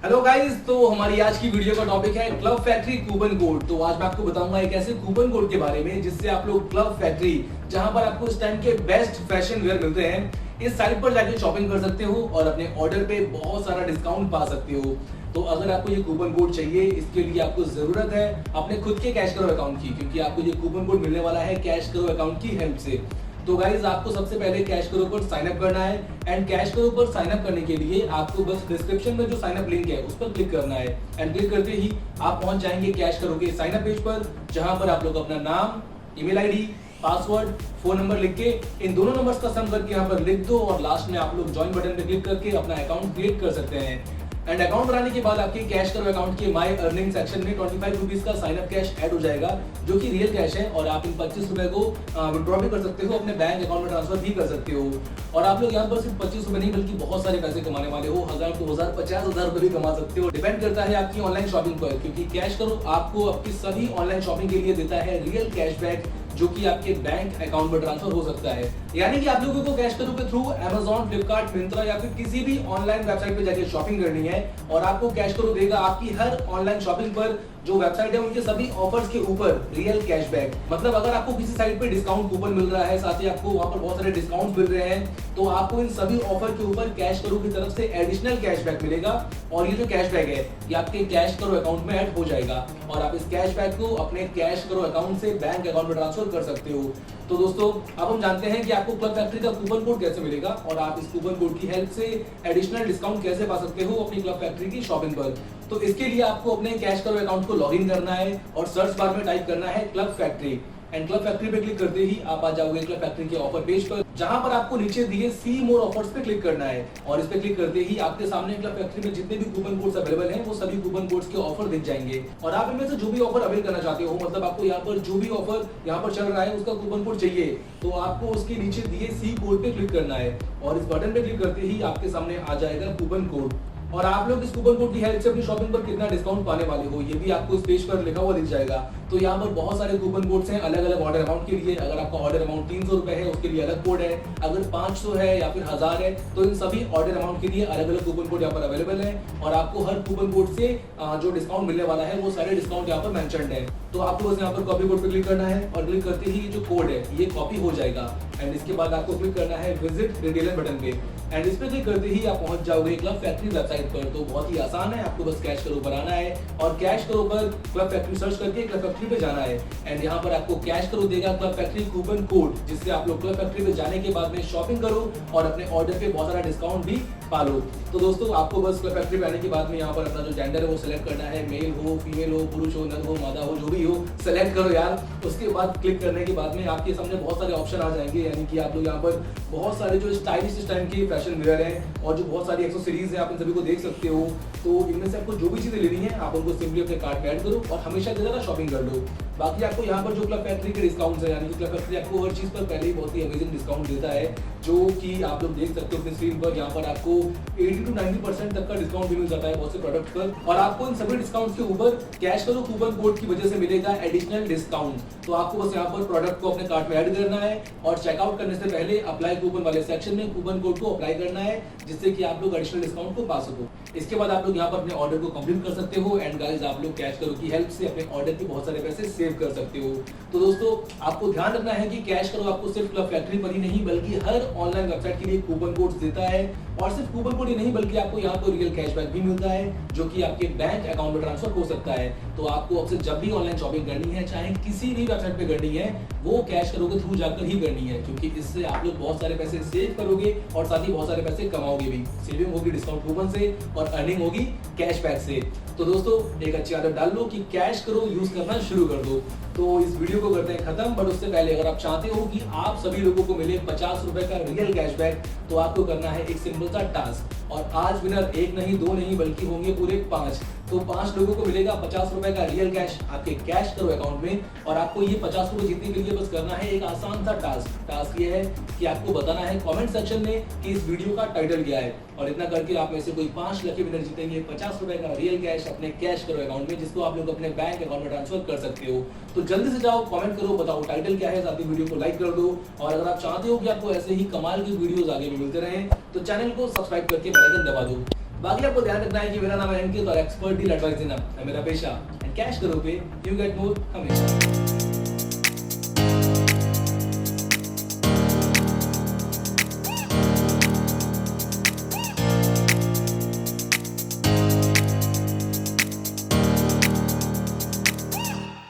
Hello guys, तो हमारी आज की वीडियो का टॉपिक है क्लब फैक्ट्री कूपन कोड। तो आज मैं आपको बताऊंगा एक ऐसे कूपन कोड के बारे में जिससे आप लोग क्लब फैक्ट्री, जहां पर आपको इस टाइम के बेस्ट फैशन वेयर मिलते हैं, इस साइट पर जाके शॉपिंग कर सकते हो और अपने ऑर्डर पे बहुत सारा डिस्काउंट पा सकते हो। तो अगर आपको ये कूपन कोड चाहिए, इसके लिए आपको जरूरत है अपने खुद के कैश करो अकाउंट की, क्योंकि आपको ये कूपन कोड मिलने वाला है कैश करो अकाउंट की हेल्प से। तो गाइज आपको सबसे पहले कैश करो पर साइन अप करना है एंड कैश करो पर साइन अप करने के लिए आपको बस डिस्क्रिप्शन में जो साइन अप लिंक है उस पर क्लिक करना है एंड क्लिक करते ही आप पहुंच जाएंगे कैश करो के साइन अप पेज पर, जहां पर आप लोग अपना नाम, email ID, password, phone number लिख के इन दोनों नंबर्स का सम करके यहाँ पर लिख दो और लास्ट में आप लोग ज्वाइन बटन पे क्लिक करके अपना अकाउंट क्रिएट कर सकते हैं। एंड अकाउंट बनाने के बाद आपके कैश करो अकाउंट के माई अर्निंग सेक्शन में 25 रुपीज का साइन अप कैश ऐड हो जाएगा, जो कि रियल कैश है और आप इन 25 रुपए को विड्रॉ भी कर सकते हो, अपने बैंक अकाउंट में ट्रांसफर भी कर सकते हो। और आप लोग यहाँ पर सिर्फ 25 रुपए नहीं बल्कि बहुत सारे पैसे कमाने वाले हो, 1000, 2000, 50,000 रुपए भी कमा सकते हो। डिपेंड करता है आपकी ऑनलाइन शॉपिंग पर, क्योंकि कैश करो आपको आपकी सभी ऑनलाइन शॉपिंग के लिए देता है रियल कैशबैक, जो कि आपके बैंक अकाउंट में ट्रांसफर हो सकता है। यानी कि आप लोगों को कैश करो के थ्रू Amazon, फ्लिपकार्ट, मिंत्रा या फिर किसी भी ऑनलाइन वेबसाइट पे जाके शॉपिंग करनी है और आपको कैश करो देगा आपकी हर ऑनलाइन शॉपिंग पर जो वेबसाइट है उनके सभी ऑफर्स के ऊपर रियल कैशबैक। मतलब अगर आपको किसी साइट पे डिस्काउंट कूपन मिल रहा है, साथ ही आपको वहां पर बहुत सारे डिस्काउंट मिल रहे हैं, तो आपको इन सभी ऑफर के ऊपर कैश करो की तरफ से एडिशनल कैशबैक मिलेगा और ये जो कैशबैक है ये आपके कैश करो अकाउंट में ऐड हो जाएगा और आप इस कैशबैक को अपने कैश करो अकाउंट से बैंक अकाउंट में ट्रांसफर कर सकते हो। तो दोस्तों, अब हम जानते हैं कि आपको क्लब फैक्ट्री का कूपन कोड कैसे मिलेगा और आप इस कूपन कोड की हेल्प से एडिशनल डिस्काउंट कैसे पा सकते हो अपनी क्लब फैक्ट्री की शॉपिंग पर। तो इसके लिए आपको अपने कैश करो अकाउंट को लॉगिन करना है और सर्च बार में टाइप करना है club factory and club factory पे क्लिक करते ही आप आ जाओगे क्लब फैक्ट्री के ऑफर पेज पर, जहां पर आपको नीचे दिए सी मोर ऑफर्स पे क्लिक करना है और इस पे क्लिक करते ही आपके सामने क्लब फैक्ट्री में जितने भी कूपन कोड्स अवेलेबल हैं वो सभी कूपन कोड्स के ऑफर दिख जाएंगे और आप इनमें से जो भी ऑफर अवेल करना चाहते हो, मतलब आपको यहाँ पर जो भी ऑफर यहाँ पर चल रहा है उसका कूपन कोड चाहिए, तो आपको उसके नीचे दिए सी कोड पे क्लिक करना है और इस बटन पे क्लिक करते ही आपके सामने आ जाएगा कूपन कोड और आप लोग इस कूपन कोड की हेल्प से अपनी शॉपिंग पर कितना डिस्काउंट पाने वाले हो ये भी आपको इस पेज पर लिखा हुआ दिख जाएगा। तो यहाँ पर बहुत सारे कूपन कोड्स हैं अलग अलग ऑर्डर अमाउंट के लिए। अगर आपका ऑर्डर अमाउंट 300 रुपए है उसके लिए अलग कोड है, अगर 500 है या फिर 1000 है तो इन सभी ऑर्डर अमाउंट के लिए अलग अलग कूपन कोड यहाँ पर अवेलेबल है और आपको हर कूपन कोड से जो डिस्काउंट मिलने वाला है वो सारे डिस्काउंट यहाँ पर मेंशन्ड है। तो आपको बस यहाँ पर कॉपी कोड पे क्लिक करना है और क्लिक करते ही जो कोड है ये कॉपी हो जाएगा एंड इसके बाद आपको क्लिक करना है विजिट रिटेलर बटन पे एंड इस पे क्लिक करते ही आप पहुंच जाओगे क्लब फैक्ट्री वेबसाइट पर। तो बहुत ही आसान है, आपको बस कैश करो पर आना है और कैश करो पर क्लब फैक्ट्री सर्च करके क्लब फैक्ट्री पे जाना है एंड यहाँ पर आपको कैश करो देगा क्लब फैक्ट्री कूपन कोड, जिससे आप लोग क्लब फैक्ट्री पे जाने के बाद में शॉपिंग करो और अपने ऑर्डर पे बहुत सारा डिस्काउंट भी पा लो। तो दोस्तों, आपको बस क्लब फैक्ट्री पे आने के बाद में यहाँ पर अपना जो जेंडर है वो सिलेक्ट करना है, मेल हो, फीमेल हो, पुरुष हो, नर हो, मादा हो, जो भी हो सेलेक्ट करो यार। उसके बाद क्लिक करने के बाद में आपके सामने बहुत सारे ऑप्शन आ जाएंगे, यानी कि आप लोग यहाँ पर बहुत सारे जो स्टाइलिश इस टाइम के फैशन वेयर हैं और जो बहुत सारी एक्सेसरीज है आप इन सभी को देख सकते हो। तो इनमें से आपको जो भी चीजें लेनी है आप उनको सिंपली अपने कार्ट में ऐड करो और हमेशा की तरह शॉपिंग कर लो। बाकी आपको यहाँ पर जो क्लब फैक्ट्री के डिस्काउंट्स है, यानी कि क्लब फैक्ट्री आपको हर चीज पर पहले ही बहुत ही अमेजिंग डिस्काउंट देता है, जो कि आप लोग देख सकते हो अपनी स्क्रीन पर। यहाँ पर आपको 80 to 90% तक का डिस्काउंट भी मिल जाता है बहुत से प्रोडक्ट पर और आपको इन सभी डिस्काउंट के ऊपर कैश करो कूपन कोड की वजह से मिलेगा एडिशनल डिस्काउंट। तो आपको बस यहाँ पर प्रोडक्ट को अपने कार्ट में ऐड करना है और चेकआउट करने से पहले अप्लाई कूपन वाले सेक्शन में कूपन कोड को अप्लाई करना है, जिससे कि आप लोग एडिशनल डिस्काउंट को पा सको। इसके बाद आप लोग यहाँ पर अपने ऑर्डर को कंप्लीट कर सकते हो एंड गाइस आप लोग कैश करो की हेल्प से अपने ऑर्डर पे बहुत सारे पैसे सेव कर सकते हो। तो दोस्तों, आपको ध्यान रखना है कि कैश करो आपको सिर्फ क्लब फैक्ट्री पर ही नहीं बल्कि हर ऑनलाइन वेबसाइट के लिए कूपन कोड्स देता है और सिर्फ कूपन कोड ही नहीं बल्कि आपको यहाँ पर रियल कैशबैक भी मिलता है, जो कि आपके बैंक अकाउंट में ट्रांसफर हो सकता है। तो आपको अब से जब भी ऑनलाइन शॉपिंग करनी है, चाहे किसी भी वेबसाइट पे करनी है, वो कैश करो के थ्रू जाकर ही करनी है, क्योंकि इससे आप लोग बहुत सारे पैसे सेव करोगे और साथ ही बहुत सारे पैसे कमाओगे भी। सेविंग होगी डिस्काउंट कूपन से और अर्निंग होगी कैशबैक से। तो दोस्तों, एक अच्छी आदत डाल लो कि कैश करो यूज करना शुरू कर दो। तो इस वीडियो को करते हैं खत्म, बट उससे पहले अगर आप चाहते हो कि आप सभी लोगों को मिले 50 रुपए का रियल कैशबैक, तो आपको करना है एक सिंपल सा टास्क और आज विनर एक नहीं, दो नहीं बल्कि होंगे पूरे 5। तो 5 लोगों को मिलेगा 50 रुपए का रियल कैश आपके कैश करो अकाउंट में और आपको ये 50 रुपए जीतने के लिए बस करना है एक आसान सा टास्क ये है कि आपको बताना है कमेंट सेक्शन में कि इस वीडियो का टाइटल क्या है और इतना करके आप में से कोई 5 लकी विनर जीतेंगे 50 रुपए का रियल कैश अपने कैश करो अकाउंट में, जिसको आप लोग अपने बैंक अकाउंट में ट्रांसफर कर सकते हो। तो जल्दी से जाओ, कमेंट करो, बताओ टाइटल क्या है, साथ ही वीडियो को लाइक कर दो और अगर आप चाहते हो कि आपको ऐसे ही कमाल की वीडियोस आगे भी मिलते रहे तो चैनल को सब्सक्राइब करके बेल आइकन दबा दो। बाकी आपको ध्यान रखना है कि मेरा नाम है अंकित और एक्सपर्ट डील एडवाइस देना है मेरा पेशा। एंड कैश करो पे यू गेट मोर हमेशा।